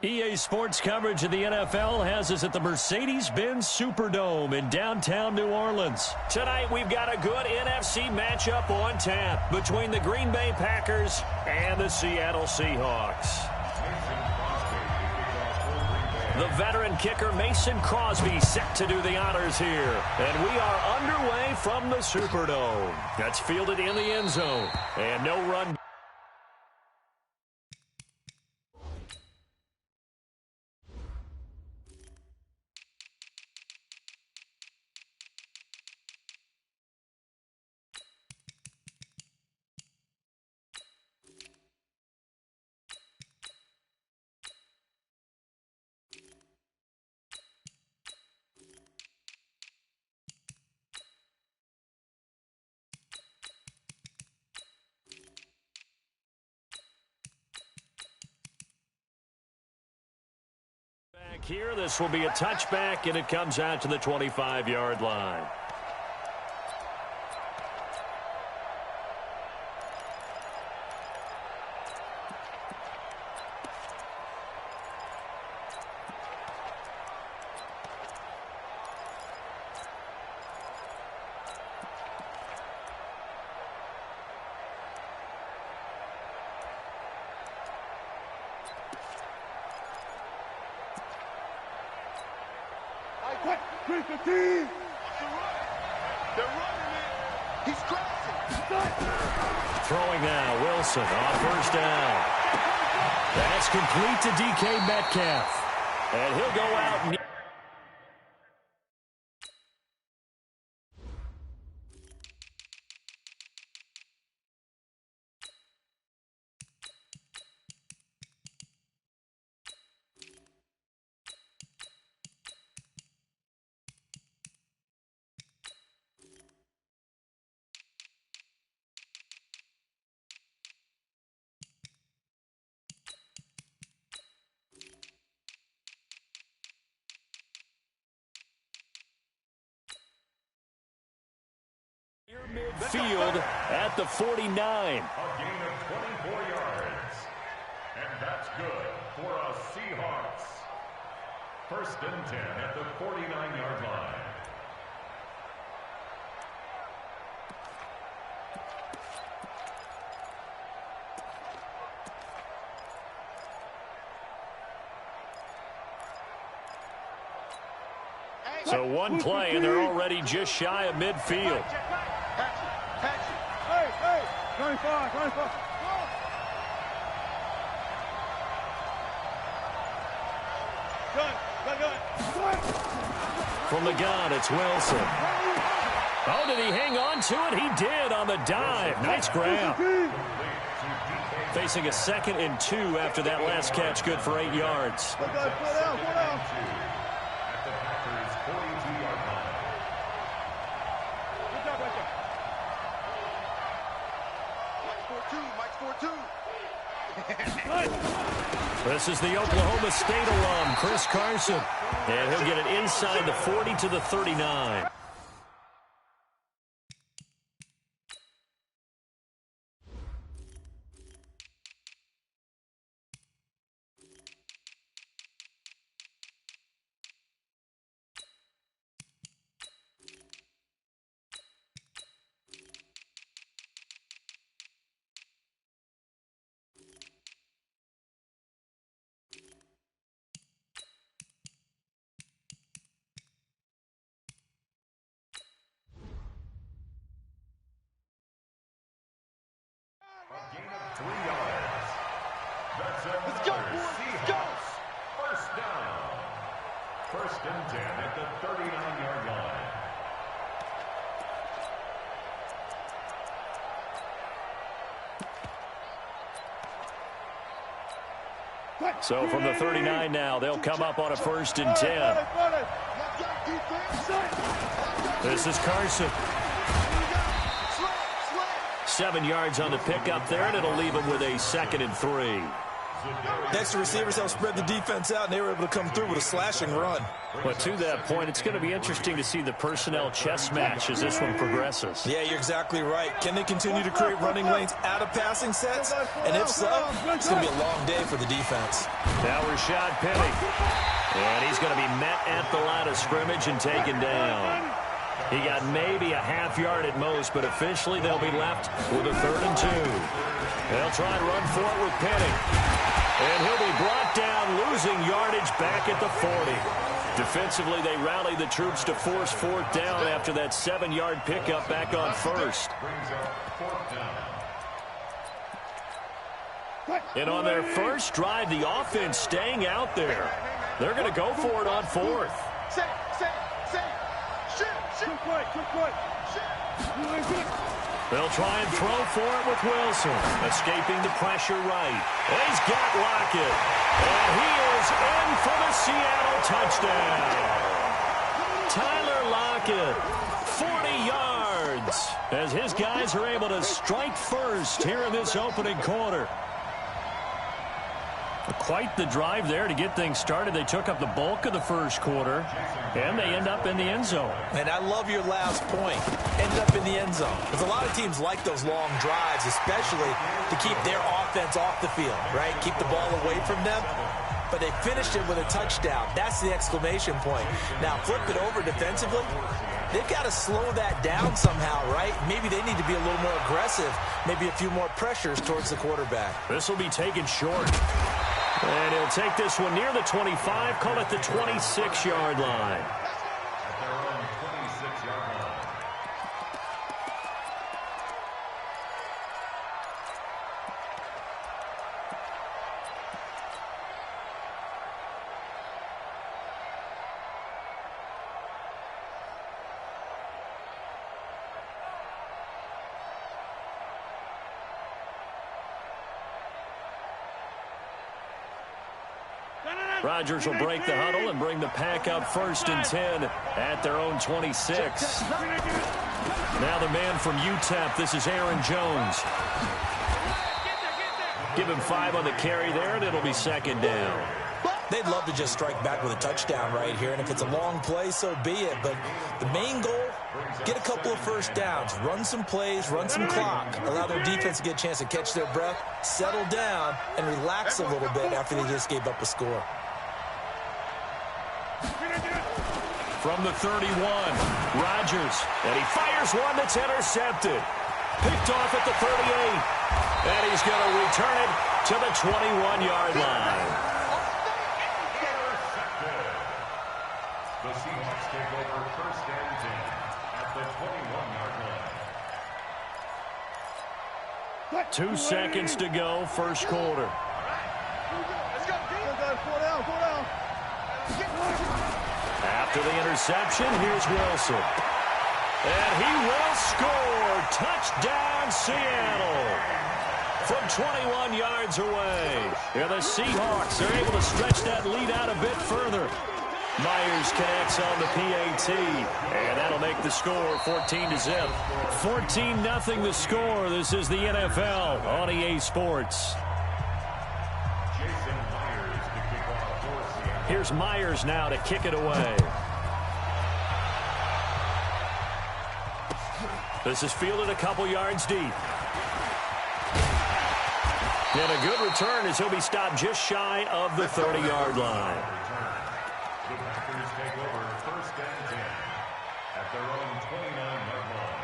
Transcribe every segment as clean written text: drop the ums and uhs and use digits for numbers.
EA Sports coverage of the NFL has us at the Mercedes-Benz Superdome in downtown New Orleans. Tonight, we've got a good NFC matchup on tap between the Green Bay Packers and the Seattle Seahawks. The veteran kicker Mason Crosby set to do the honors here. And we are underway from the Superdome. That's fielded in the end zone. And no run. Here, this will be a touchback, and it comes out to the 25-yard line. Throwing now, Wilson on first down. That's complete to DK Metcalf. And he'll go out and... Midfield at the 49. A gain of 24 yards. And that's good for a Seahawks. First and 10 at the 49-yard line. So one play, and they're already just shy of midfield. Hey, 95. From the gun, it's Wilson. Oh, did he hang on to it? He did on the dive. Nice grab. Facing a 2nd and 2 after that last catch, good for 8 yards. This is the Oklahoma State alum, Chris Carson. And he'll get it inside the 40 to the 39. First and 10 at the 39-yard line. So from the 39 now, they'll come up on a 1st and 10. This is Carson. 7 yards on the pickup there, and it'll leave him with a 2nd and 3. Extra receivers helped spread the defense out, and they were able to come through with a slashing run. But to that point, it's going to be interesting to see the personnel chess match as this one progresses. Yeah, you're exactly right. Can they continue to create running lanes out of passing sets? And if so, it's going to be a long day for the defense. Now Rashad Penny. And he's going to be met at the line of scrimmage and taken down. He got maybe a half yard at most, but officially they'll be left with a 3rd and 2. They'll try and run for it with Penny. And he'll be brought down, losing yardage back at the 40. Defensively, they rally the troops to force 4th down after that 7-yard pickup back on 1st. And on their first drive, the offense staying out there. They're going to go for it on 4th. They'll try and throw for it with Wilson. Escaping the pressure right. And he's got Lockett. And he is in for the Seattle touchdown. Tyler Lockett, 40 yards, as his guys are able to strike first here in this opening quarter. Quite the drive there to get things started. They took up the bulk of the first quarter, and they end up in the end zone. And I love your last point. Ended up in the end zone. Because a lot of teams like those long drives, especially to keep their offense off the field, right? Keep the ball away from them. But they finished it with a touchdown. That's the exclamation point. Now, flip it over defensively. They've got to slow that down somehow, right? Maybe they need to be a little more aggressive. Maybe a few more pressures towards the quarterback. This will be taken short. And he'll take this one near the 25, call it the 26-yard line. At their own 26-yard line. Rodgers will break the huddle and bring the pack up 1st and 10 at their own 26. Now the man from UTEP, this is Aaron Jones. Give him 5 on the carry there, and it'll be 2nd down. They'd love to just strike back with a touchdown right here, and if it's a long play, so be it. But the main goal, get a couple of first downs, run some plays, run some clock, allow their defense to get a chance to catch their breath, settle down, and relax a little bit after they just gave up a score. From the 31, Rodgers, and he fires one that's intercepted. Picked off at the 38, and he's going to return it to the 21-yard line. The Seahawks take over 1st and 10 at the 21-yard line. 2 seconds to go, first quarter. After the interception, here's Wilson. And he will score. Touchdown, Seattle. From 21 yards away. Yeah, the Seahawks are able to stretch that lead out a bit further. Myers connects on the PAT, and that'll make the score 14-0. 14-0 the score. This is the NFL on EA Sports. Here's Myers now to kick it away. This is fielded a couple yards deep. And a good return as he'll be stopped just shy of the 30-yard line. The Packers take over 1st and 10 at their own 29-yard line.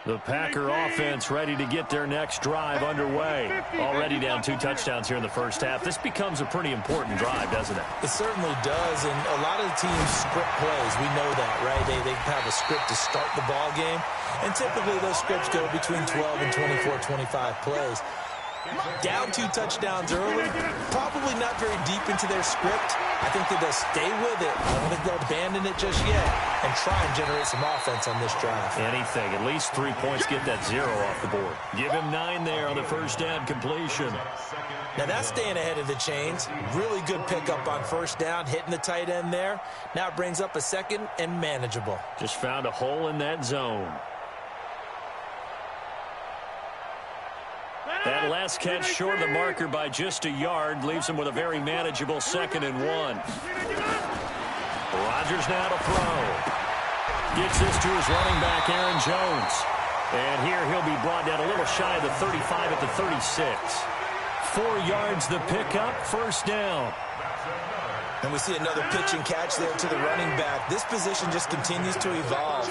The Packer offense ready to get their next drive underway. Already down 2 touchdowns here in the first half. This becomes a pretty important drive, doesn't it? It certainly does, and a lot of the teams script plays. We know that, right? They have a script to start the ball game, and typically those scripts go between 12 and 24, 25 plays. Down 2 touchdowns early, probably not very deep into their script. I think that they'll stay with it. I don't think they'll abandon it just yet and try and generate some offense on this drive. Anything. At least 3 points, get that 0 off the board. Give him 9 there on the first down completion. Now that's staying ahead of the chains. Really good pickup on first down, hitting the tight end there. Now it brings up a second and manageable. Just found a hole in that zone. That last catch short of the marker by just a yard leaves him with a very manageable 2nd and 1. Rodgers now to throw. Gets this to his running back, Aaron Jones. And here he'll be brought down a little shy of the 35 at the 36. 4 yards the pickup, first down. And we see another pitch and catch there to the running back. This position just continues to evolve.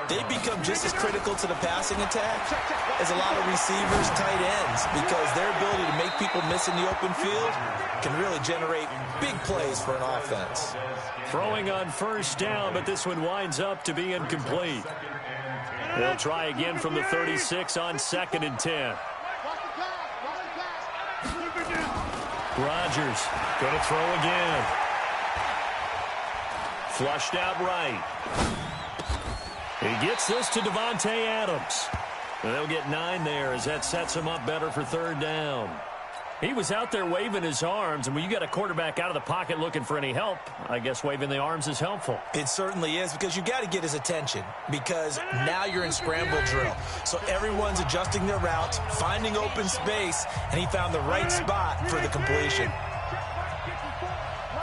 They become just as critical to the passing attack as a lot of receivers, tight ends, because their ability to make people miss in the open field can really generate big plays for an offense. Throwing on first down, but this one winds up to be incomplete. They'll try again from the 36 on 2nd and 10. Rodgers going to throw again. Flushed out right. He gets this to Devontae Adams. They'll get 9 there as that sets him up better for 3rd down. He was out there waving his arms, and when you got a quarterback out of the pocket looking for any help, I guess waving the arms is helpful. It certainly is, because you got to get his attention, because now you're in scramble drill. So everyone's adjusting their routes, finding open space, and he found the right spot for the completion.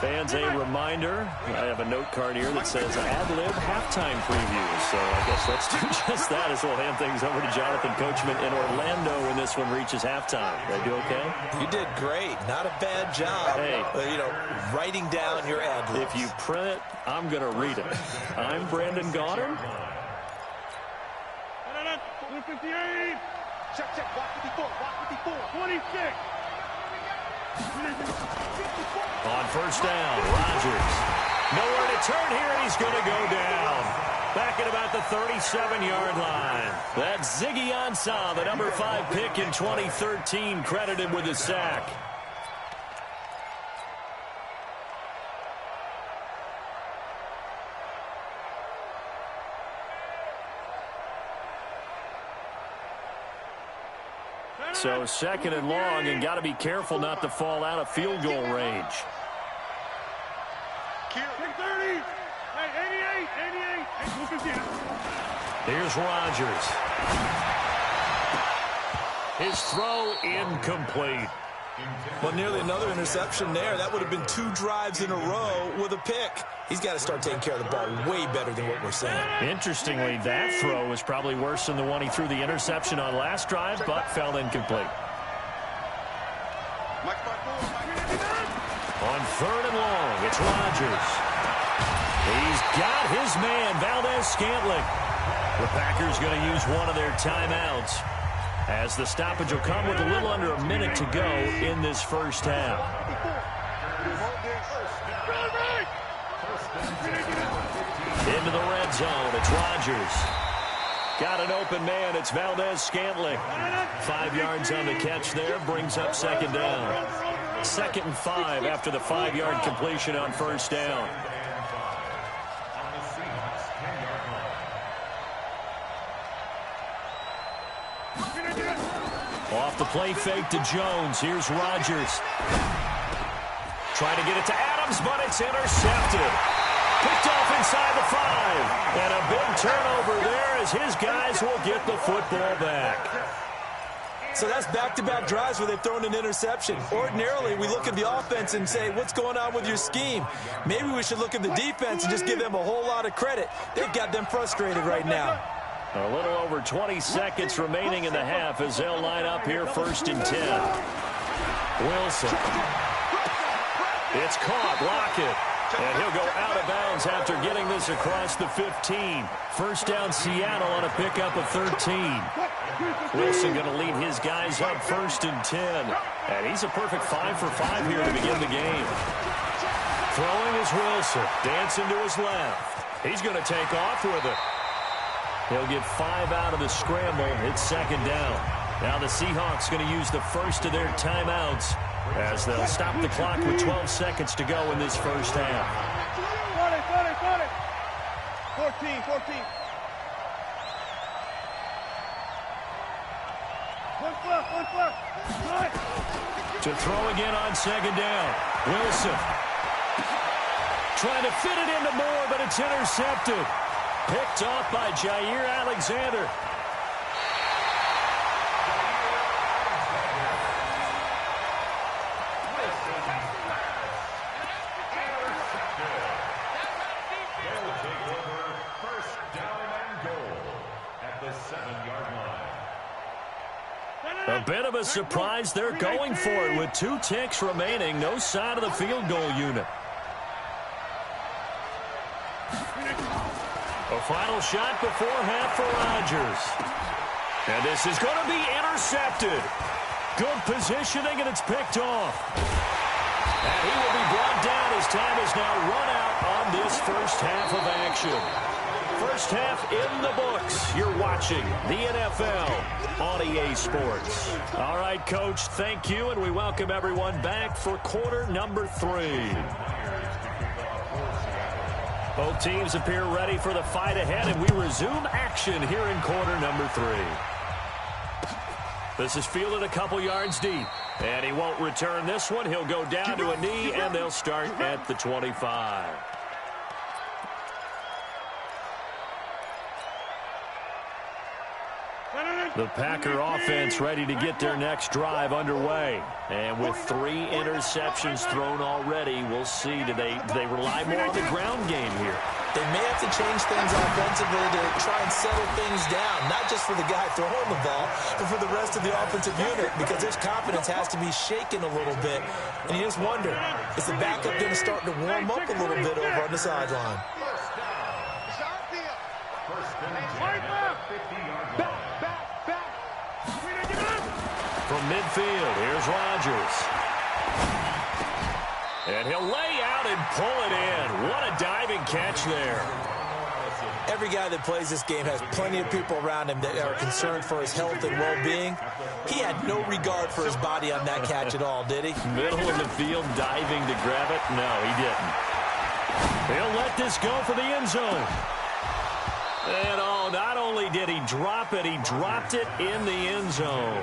Fans, a reminder, I have a note card here that says ad-lib halftime preview. So I guess let's do just that as we'll hand things over to Jonathan Coachman in Orlando when this one reaches halftime. Did I do okay? You did great. Not a bad job. Hey. Writing down your ad-libs. If you print it, I'm going to read it. I'm Brandon Gaudin. 158. Check, block 54, block 54. 26. On first down, Rodgers. Nowhere to turn here, and he's going to go down. Back at about the 37-yard line. That's Ziggy Ansah, the number 5 pick in 2013, credited with a sack. So 2nd and long, and got to be careful not to fall out of field goal range. 30. Hey, 88. Here's Rodgers. His throw incomplete. Well, nearly another interception there. That would have been 2 drives in a row with a pick. He's got to start taking care of the ball way better than what we're seeing. Interestingly, that throw was probably worse than the one he threw the interception on last drive, but fell incomplete. On 3rd and long, it's Rodgers. He's got his man, Valdez-Scantling. The Packers going to use one of their timeouts, as the stoppage will come with a little under a minute to go in this first half. Into the red zone, it's Rodgers. Got an open man, it's Valdez-Scantling. 5 yards on the catch there, brings up 2nd down. 2nd and 5 after the 5-yard completion on first down. Off the play fake to Jones. Here's Rodgers. Trying to get it to Adams, but it's intercepted. Picked off inside the 5. And a big turnover there as his guys will get the football back. So that's back-to-back drives where they've thrown an interception. Ordinarily, we look at the offense and say, what's going on with your scheme? Maybe we should look at the defense and just give them a whole lot of credit. They've got them frustrated right now. A little over 20 seconds remaining in the half as they'll line up here 1st and 10. Wilson. It's caught. Lockett. And he'll go out of bounds after getting this across the 15. First down Seattle on a pickup of 13. Wilson going to lead his guys up 1st and 10. And he's a perfect 5 for 5 here to begin the game. Throwing is Wilson. Dancing to his left. He's going to take off with it. He'll get 5 out of the scramble. It's 2nd down. Now the Seahawks going to use the first of their timeouts as they'll stop the clock with 12 seconds to go in this first half. 14. To throw again on second down. Wilson. Trying to fit it into Moore, but it's intercepted. Picked off by Jair Alexander. A bit of a surprise. They're going for it with 2 ticks remaining. No sign of the field goal unit. A final shot before half for Rodgers. And this is going to be intercepted. Good positioning, and it's picked off. And he will be brought down as time is now run out on this first half of action. First half in the books. You're watching the NFL on EA Sports. All right, Coach, thank you, and we welcome everyone back for quarter number 3. Both teams appear ready for the fight ahead, and we resume action here in quarter number 3. This is fielded a couple yards deep, and he won't return this one. He'll go down to a knee, and they'll start at the 25. The Packer offense ready to get their next drive underway. And with 3 interceptions thrown already, we'll see. Do they rely more on the ground game here? They may have to change things offensively to try and settle things down, not just for the guy throwing the ball, but for the rest of the offensive unit, because his confidence has to be shaken a little bit. And you just wonder, is the backup going to start to warm up a little bit over on the sideline? From midfield, here's Rodgers. And he'll lay out and pull it in. What a diving catch there. Every guy that plays this game has plenty of people around him that are concerned for his health and well-being. He had no regard for his body on that catch at all, did he? Middle of the field, diving to grab it. No, he didn't. He'll let this go for the end zone. And oh, not only did he drop it, he dropped it in the end zone.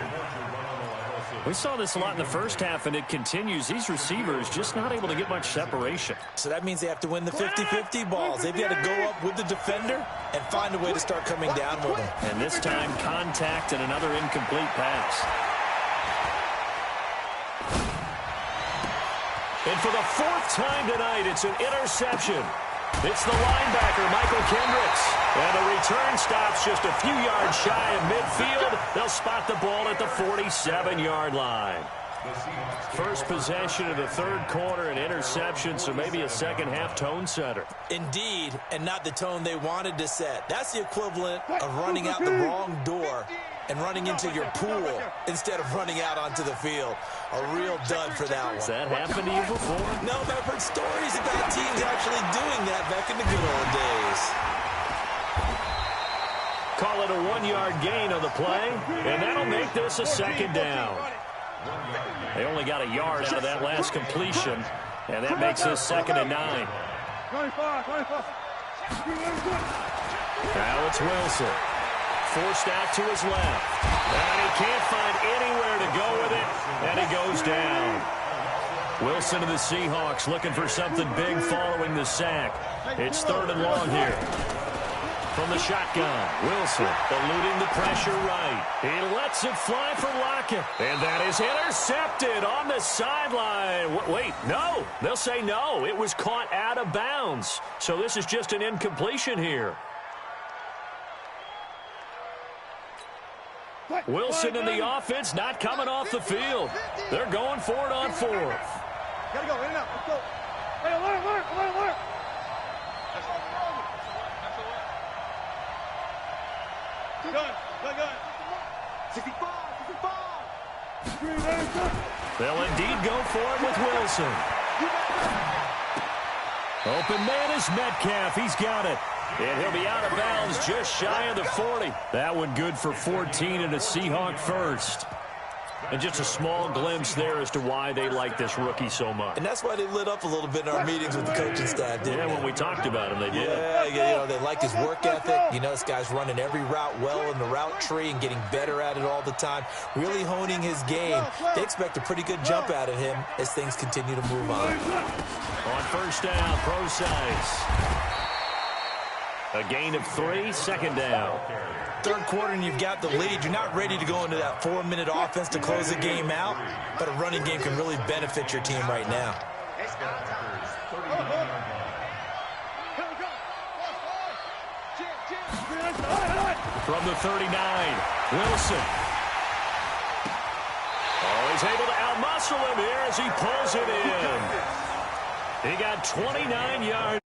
We saw this a lot in the first half, and it continues. These receivers just not able to get much separation. So that means they have to win the 50-50 balls. They've got to go up with the defender and find a way to start coming down with them. And this time, contact and another incomplete pass. And for the 4th time tonight, it's an interception. It's the linebacker, Michael Kendricks. And the return stops just a few yards shy of midfield. They'll spot the ball at the 47-yard line. First possession of the 3rd quarter, an interception, so maybe a second-half tone setter. Indeed, and not the tone they wanted to set. That's the equivalent of running out the wrong door and running into your pool instead of running out onto the field. A real dud for that one. Has that happened to you before? No, but I've heard stories about teams actually doing that back in the good old days. Call it a 1-yard gain on the play, and that'll make this a second down. They only got a yard out of that last completion, and that makes this 2nd and 9. Now it's Wilson. Forced out to his left. And he can't find anywhere to go with it, and he goes down. Wilson and the Seahawks looking for something big following the sack. It's 3rd and long here. From the shotgun, Wilson eluding the pressure right. He lets it fly for Lockett. And that is intercepted on the sideline. Wait, no. They'll say no. It was caught out of bounds. So this is just an incompletion here. Wilson and the offense not coming off the field. They're going for it on 4th. Gotta go, in and out. Let's go. Hey, alert. Gun. 65. They'll indeed go for it with Wilson. Open man is Metcalf. He's got it. And he'll be out of bounds just shy of the 40. That one good for 14 and a Seahawk first. And just a small glimpse there as to why they like this rookie so much. And that's why they lit up a little bit in our meetings with the coaching staff, didn't they? When we talked about him, they did. Yeah, they like his work ethic. This guy's running every route well in the route tree and getting better at it all the time, really honing his game. They expect a pretty good jump out of him as things continue to move on. On first down, Procise. A gain of 3, second down. Third quarter and you've got the lead. You're not ready to go into that 4-minute offense to close the game out, but a running game can really benefit your team right now. From the 39, Wilson. Oh, he's able to outmuscle him here as he pulls it in. He got 29 yards